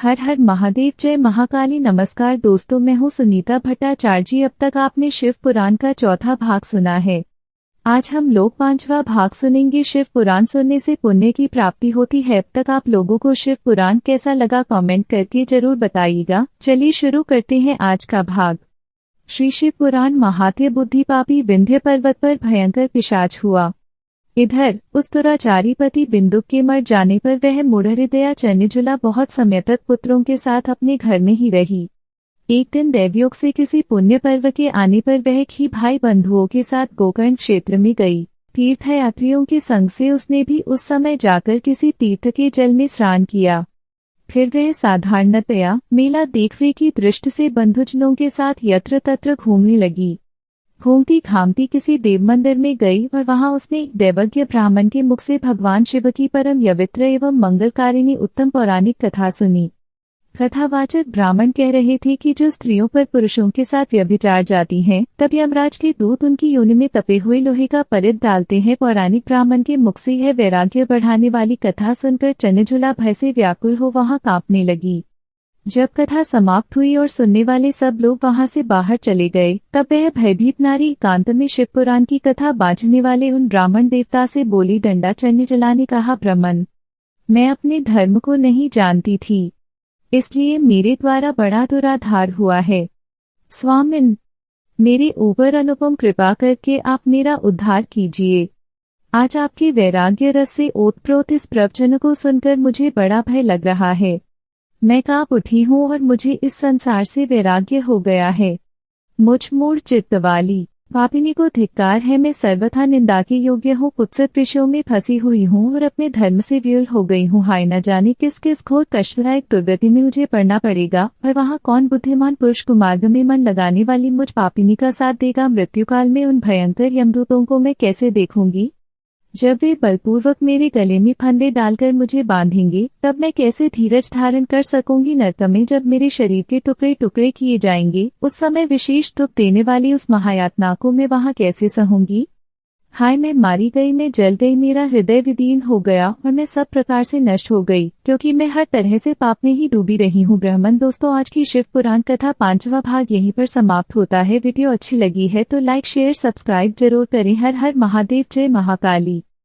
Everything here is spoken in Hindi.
हर हर महादेव, जय महाकाली। नमस्कार दोस्तों, मैं हूँ सुनीता भट्टाचार्य। अब तक आपने शिव पुराण का चौथा भाग सुना है। आज हम लोग पांचवा भाग सुनेंगे। शिव पुराण सुनने से पुण्य की प्राप्ति होती है। अब तक आप लोगों को शिव पुराण कैसा लगा कमेंट करके जरूर बताइएगा। चलिए शुरू करते हैं आज का भाग। श्री शिव पुराण महात्म्य। बुद्धिपापी विंध्य पर्वत पर भयंकर पिशाच हुआ। इधर उस दुराचारी पति बिंदुक के मर जाने पर वह मूढ़ हृदया चंद्रजुला बहुत समय तक पुत्रों के साथ अपने घर में ही रही। एक दिन दैवयोग से किसी पुण्य पर्व के आने पर वह ही भाई बंधुओं के साथ गोकर्ण क्षेत्र में गई। तीर्थयात्रियों के संग से उसने भी उस समय जाकर किसी तीर्थ के जल में स्नान किया। फिर वह साधारणतया मेला देखने की दृष्टि से बंधुजनों के साथ यत्र तत्र घूमने लगी। घूमती घामती किसी देव मंदिर में गई और वहां उसने एक दैवज्ञ ब्राह्मण के मुख से भगवान शिव की परम पवित्र एवं मंगलकारिणी उत्तम पौराणिक कथा सुनी। कथावाचक ब्राह्मण कह रहे थे कि जो स्त्रियों पर पुरुषों के साथ व्यभिचार जाती हैं, तब यमराज के दूत उनकी योनि में तपे हुए लोहे का परित डालते हैं। पौराणिक ब्राह्मण के मुख से यह वैराग्य बढ़ाने वाली कथा सुनकर चंद्रजुला भय से व्याकुल हो वहां कांपने लगी। जब कथा समाप्त हुई और सुनने वाले सब लोग वहां से बाहर चले गए, तब वह भयभीत नारी एकांत में शिव पुराण की कथा बांटने वाले उन ब्राह्मण देवता से बोली। डंडा चंद्रजुला ने कहा, ब्राह्मण, मैं अपने धर्म को नहीं जानती थी, इसलिए मेरे द्वारा बड़ा दुराधार हुआ है। स्वामिन, मेरे ऊपर अनुपम कृपा करके आप मेरा उद्धार कीजिए। आज आपके वैराग्य रस से ओतप्रोत इस प्रवचन को सुनकर मुझे बड़ा भय लग रहा है। मैं कांप उठी हूँ और मुझे इस संसार से वैराग्य हो गया है। मुझ मूढ़ चित्त वाली पापिनी को धिक्कार है। मैं सर्वथा निंदा के योग्य हूँ, कुत्सित विषयों में फंसी हुई हूँ और अपने धर्म से वियुल हो गई हूँ। हाय, न जाने किस किस घोर कष्टदायक दुर्गति में मुझे पड़ना पड़ेगा और वहाँ कौन बुद्धिमान पुरुष कुमार्ग में मन लगाने वाली मुझ पापिनी का साथ देगा। मृत्युकाल में उन भयंकर यमदूतों को मैं कैसे देखूंगी? जब वे बलपूर्वक मेरे गले में फंदे डालकर मुझे बांधेंगे, तब मैं कैसे धीरज धारण कर सकूंगी? नरक में जब मेरे शरीर के टुकड़े टुकड़े किए जाएंगे, उस समय विशेष दुख देने वाली उस महायातना को मैं वहां कैसे सहूंगी? हाय, मैं मारी गई, मैं जल गई, मेरा हृदय विदीर्ण हो गया और मैं सब प्रकार से नष्ट हो गई, क्योंकि मैं हर तरह से पाप में ही डूबी रही हूँ। ब्राह्मण दोस्तों, आज की शिव पुराण कथा पांचवा भाग यहीं पर समाप्त होता है। वीडियो अच्छी लगी है तो लाइक शेयर सब्सक्राइब जरूर करें। हर हर महादेव, जय महाकाली।